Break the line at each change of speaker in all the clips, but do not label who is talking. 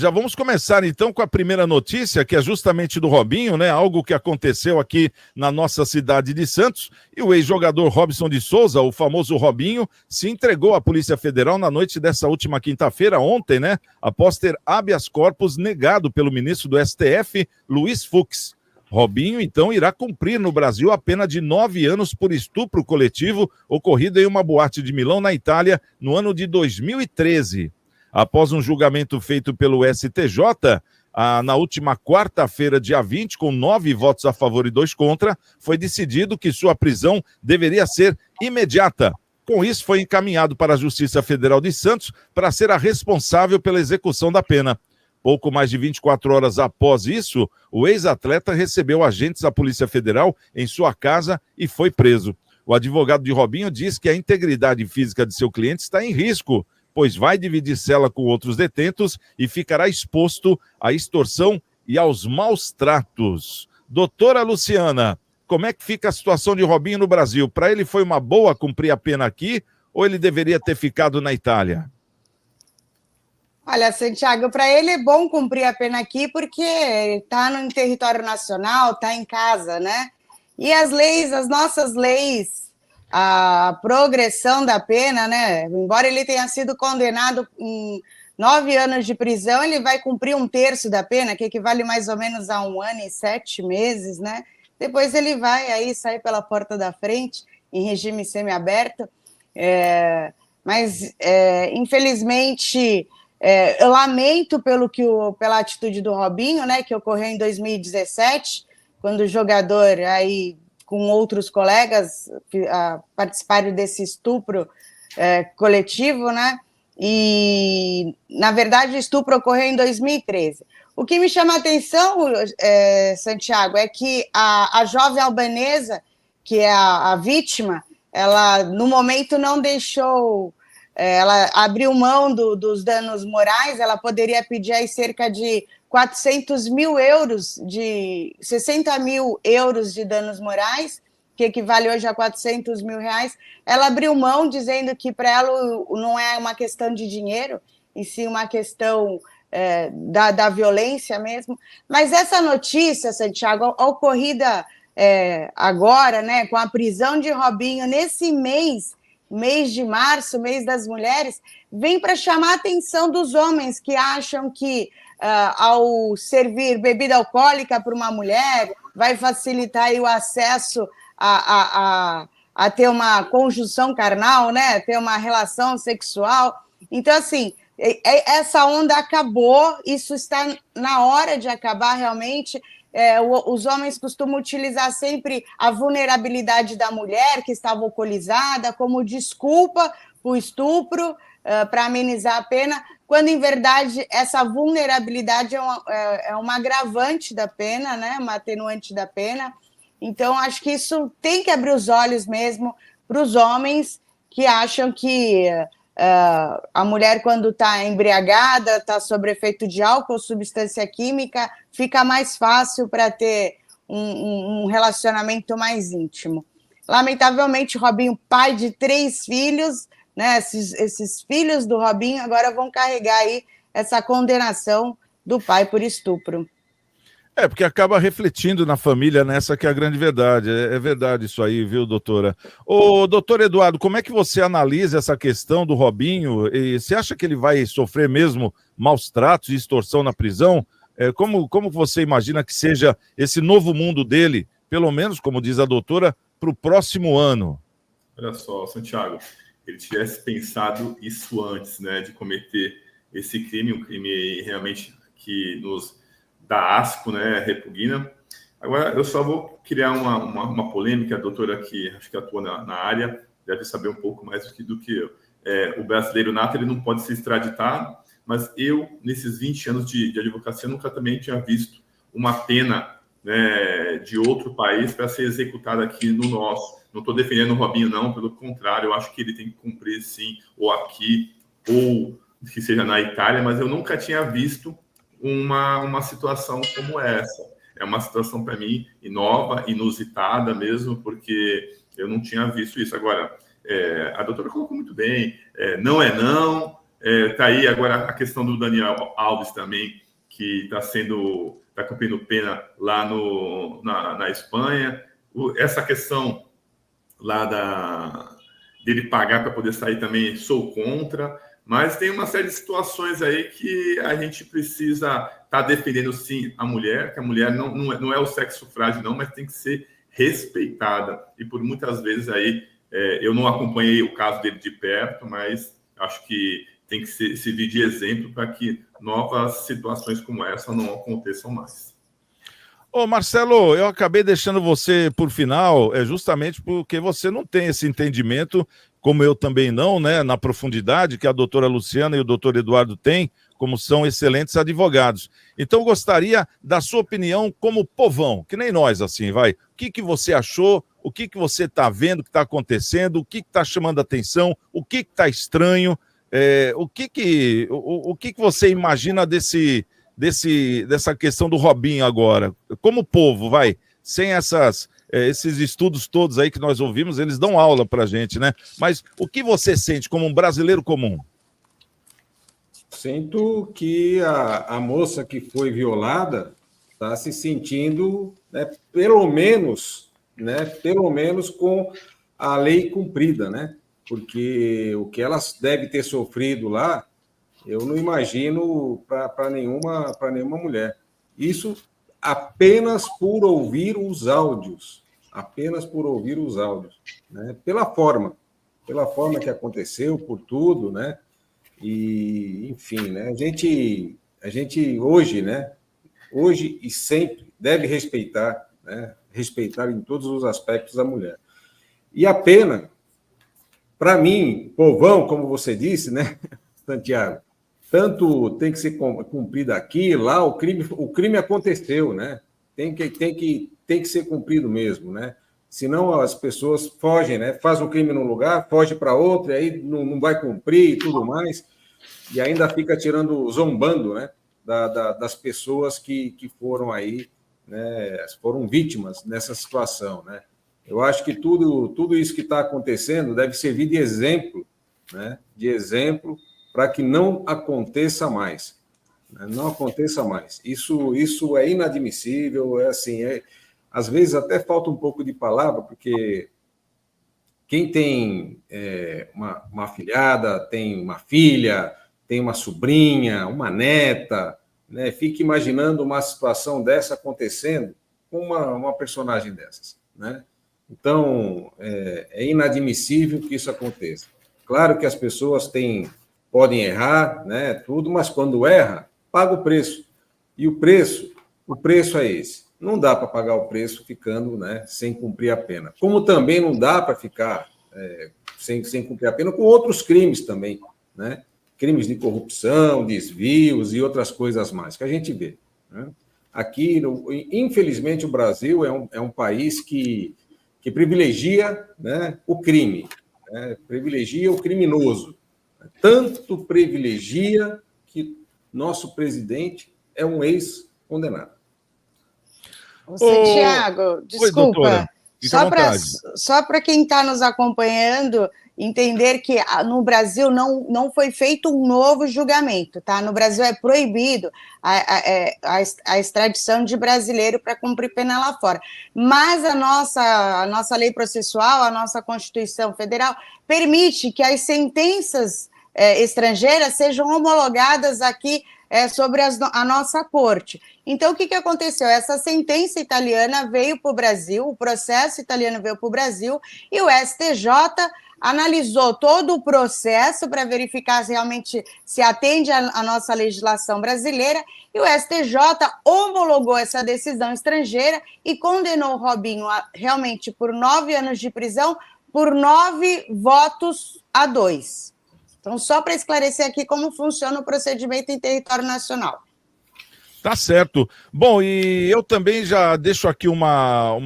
Já vamos começar então com a primeira notícia, que é justamente do Robinho, né? Algo que aconteceu aqui na nossa cidade de Santos. E o ex-jogador Robson de Souza, o famoso Robinho, se entregou à Polícia Federal na noite dessa última quinta-feira, ontem, né? Após ter habeas corpus negado pelo ministro do STF, Luiz Fux. Robinho, então, irá cumprir no Brasil a pena de 9 anos por estupro coletivo ocorrido em uma boate de Milão, na Itália, no ano de 2013. Após um julgamento feito pelo STJ, na última quarta-feira, dia 20, com 9 votos a favor e 2 contra, foi decidido que sua prisão deveria ser imediata. Com isso, foi encaminhado para a Justiça Federal de Santos para ser a responsável pela execução da pena. Pouco mais de 24 horas após isso, o ex-atleta recebeu agentes da Polícia Federal em sua casa e foi preso. O advogado de Robinho diz que a integridade física de seu cliente está em risco, pois vai dividir cela com outros detentos e ficará exposto à extorsão e aos maus tratos. Doutora Luciana, como é que fica a situação de Robinho no Brasil? Para ele foi uma boa cumprir a pena aqui ou ele deveria ter ficado na Itália?
Olha, Santiago, para ele é bom cumprir a pena aqui porque está no território nacional, está em casa, né? E as leis, as nossas leis, a progressão da pena, né? Embora ele tenha sido condenado em 9 anos de prisão, ele vai cumprir 1/3 da pena, que equivale mais ou menos a 1 ano e 7 meses, né? Depois ele vai aí sair pela porta da frente, em regime semiaberto. Mas, infelizmente, eu lamento pela atitude do Robinho, né? Que ocorreu em 2017, quando o jogador aí com outros colegas participaram desse estupro coletivo, né? E, na verdade, o estupro ocorreu em 2013. O que me chama a atenção, Santiago, é que a jovem albanesa, que é a vítima, ela, no momento, não deixou... Ela abriu mão dos danos morais, ela poderia pedir aí cerca de 400 mil euros, de 60 mil euros de danos morais, que equivale hoje a 400 mil reais. Ela abriu mão, dizendo que para ela não é uma questão de dinheiro, e sim uma questão da violência mesmo. Mas essa notícia, Santiago, ocorrida agora, né, com a prisão de Robinho nesse mês de março, mês das mulheres, vem para chamar a atenção dos homens que acham que ao servir bebida alcoólica para uma mulher vai facilitar aí o acesso a ter uma conjunção carnal, né? Ter uma relação sexual. Então, assim, essa onda acabou, isso está na hora de acabar realmente. Os homens costumam utilizar sempre a vulnerabilidade da mulher que estava alcoolizada como desculpa para o estupro, para amenizar a pena, quando, em verdade, essa vulnerabilidade é uma agravante da pena, né? Uma atenuante da pena. Então, acho que isso tem que abrir os olhos mesmo para os homens que acham que a mulher, quando está embriagada, está sob efeito de álcool ou substância química, fica mais fácil para ter um relacionamento mais íntimo. Lamentavelmente, Robinho, pai de 3 filhos, né, esses filhos do Robinho agora vão carregar aí essa condenação do pai por estupro.
Porque acaba refletindo na família, nessa que é a grande verdade. É verdade isso aí, viu, doutora? Ô, doutor Eduardo, como é que você analisa essa questão do Robinho? E você acha que ele vai sofrer mesmo maus tratos e extorsão na prisão? Como você imagina que seja esse novo mundo dele, pelo menos, como diz a doutora, para o próximo ano?
Olha só, Santiago, ele tivesse pensado isso antes, né, de cometer esse crime, um crime realmente que nos dá asco, né, repugna. Agora, eu só vou criar uma polêmica, a doutora que acho que atua na área deve saber um pouco mais do que eu. O brasileiro nato, ele não pode ser extraditado, mas eu, nesses 20 anos de advocacia, nunca também tinha visto uma pena, né, de outro país para ser executada aqui no nosso. Não estou defendendo o Robinho, não, pelo contrário, eu acho que ele tem que cumprir, sim, ou aqui, ou que seja na Itália, mas eu nunca tinha visto uma situação como essa. É uma situação, para mim, nova, inusitada mesmo, porque eu não tinha visto isso. Agora, a doutora colocou muito bem, não é não, Tá aí agora a questão do Daniel Alves também, que está cumprindo pena lá na Espanha. Essa questão lá dele pagar para poder sair também, sou contra. Mas tem uma série de situações aí que a gente precisa estar defendendo, sim, a mulher, que a mulher não é o sexo frágil, não, mas tem que ser respeitada. E por muitas vezes aí, eu não acompanhei o caso dele de perto, mas acho que tem que servir de exemplo para que novas situações como essa não aconteçam mais.
Ô Marcelo, eu acabei deixando você por final, justamente porque você não tem esse entendimento, como eu também não, né, na profundidade que a doutora Luciana e o doutor Eduardo têm, como são excelentes advogados. Então, eu gostaria da sua opinião como povão, que nem nós, assim, vai. O que você achou? O que você está vendo que está acontecendo? O que está chamando a atenção? O que está estranho? O que você imagina dessa questão do Robinho agora? Como povo, vai, sem esses estudos todos aí que nós ouvimos, eles dão aula pra gente, né? Mas o que você sente como um brasileiro comum?
Sinto que a moça que foi violada está se sentindo, né, pelo menos com a lei cumprida, né? Porque o que ela deve ter sofrido lá, eu não imagino para nenhuma mulher. Isso apenas por ouvir os áudios, né? Pela forma que aconteceu, por tudo, né? E, enfim, né? A gente hoje, né? Hoje e sempre deve respeitar, né? Respeitar em todos os aspectos a mulher. E a pena, para mim, povão, como você disse, né, Santiago, tanto tem que ser cumprido aqui, lá, o crime aconteceu, né? Tem que ser cumprido mesmo, né? Senão as pessoas fogem, né? Faz um crime num lugar, foge para outro, e aí não vai cumprir e tudo mais, e ainda fica zombando, né? Das pessoas que foram aí, né? Foram vítimas nessa situação, né? Eu acho que tudo isso que está acontecendo deve servir de exemplo, né? De exemplo para que não aconteça mais. Né? Não aconteça mais. Isso é inadmissível, às vezes até falta um pouco de palavra, porque quem tem uma afilhada, tem uma filha, tem uma sobrinha, uma neta, né? Fica imaginando uma situação dessa acontecendo com uma personagem dessas, né? Então, é inadmissível que isso aconteça. Claro que as pessoas podem errar, né, tudo, mas quando erra, paga o preço. E o preço é esse. Não dá para pagar o preço ficando, né, sem cumprir a pena. Como também não dá para ficar sem cumprir a pena com outros crimes também, né? Crimes de corrupção, desvios e outras coisas mais que a gente vê, né? Aqui, infelizmente, o Brasil é um país que privilegia, né, o crime, né, privilegia o criminoso. Tanto privilegia que nosso presidente é um ex-condenado.
Tiago, desculpa.
Oi,
só para quem está nos acompanhando entender que no Brasil não foi feito um novo julgamento, tá? No Brasil é proibido a extradição de brasileiro para cumprir pena lá fora. Mas a nossa lei processual, a nossa Constituição Federal, permite que as sentenças estrangeiras sejam homologadas aqui sobre a nossa corte. Então, o que aconteceu? Essa sentença italiana veio para o Brasil, o processo italiano veio para o Brasil, e o STJ analisou todo o processo para verificar se realmente se atende à nossa legislação brasileira, e o STJ homologou essa decisão estrangeira e condenou o Robinho realmente por 9 anos de prisão, por 9 votos a 2. Então, só para esclarecer aqui como funciona o procedimento em território nacional.
Tá certo. Bom, e eu também já deixo aqui uma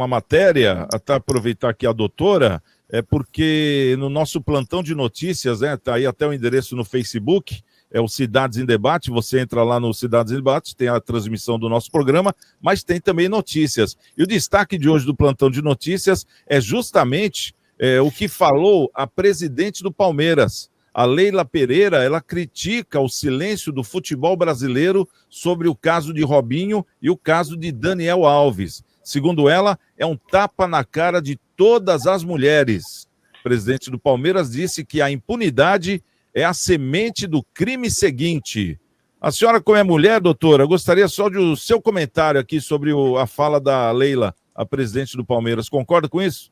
matéria, até aproveitar aqui a doutora, porque no nosso plantão de notícias, né, tá aí até o endereço no Facebook, é o Cidades em Debate, você entra lá no Cidades em Debate, tem a transmissão do nosso programa, mas tem também notícias. E o destaque de hoje do plantão de notícias é justamente o que falou a presidente do Palmeiras, A Leila Pereira, ela critica o silêncio do futebol brasileiro sobre o caso de Robinho e o caso de Daniel Alves. Segundo ela, é um tapa na cara de todas as mulheres. O presidente do Palmeiras disse que a impunidade é a semente do crime seguinte. A senhora, como é mulher, doutora, gostaria só do seu comentário aqui sobre a fala da Leila, a presidente do Palmeiras. Concorda com isso?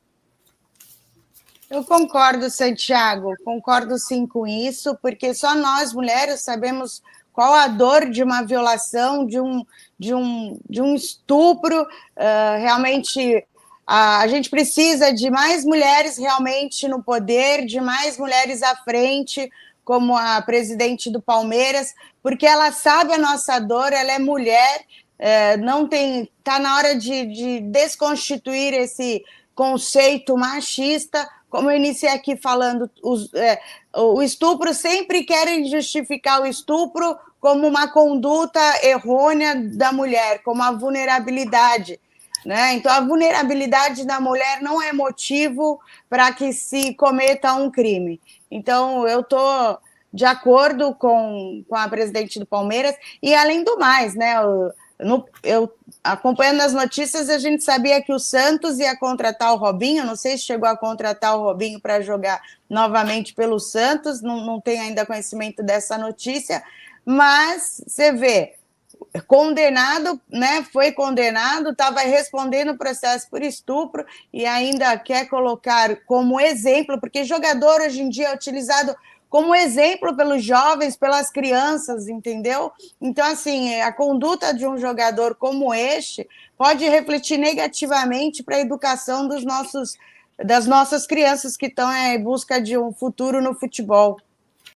Eu concordo, Santiago, concordo sim com isso, porque só nós, mulheres, sabemos qual a dor de uma violação, de um estupro. Realmente, a gente precisa de mais mulheres realmente no poder, de mais mulheres à frente, como a presidente do Palmeiras, porque ela sabe a nossa dor, ela é mulher, está na hora de desconstituir esse conceito machista. Como eu iniciei aqui falando, o estupro, sempre querem justificar o estupro como uma conduta errônea da mulher, como a vulnerabilidade, né? Então, a vulnerabilidade da mulher não é motivo para que se cometa um crime. Então, eu estou de acordo com a presidente do Palmeiras, e além do mais, né? Eu acompanhando as notícias, a gente sabia que o Santos ia contratar o Robinho, não sei se chegou a contratar o Robinho para jogar novamente pelo Santos, não tenho ainda conhecimento dessa notícia, mas você vê, condenado, né? Foi condenado, estava respondendo o processo por estupro e ainda quer colocar como exemplo, porque jogador hoje em dia é utilizado como exemplo pelos jovens, pelas crianças, entendeu? Então, assim, a conduta de um jogador como este pode refletir negativamente para a educação das nossas crianças que estão em busca de um futuro no futebol.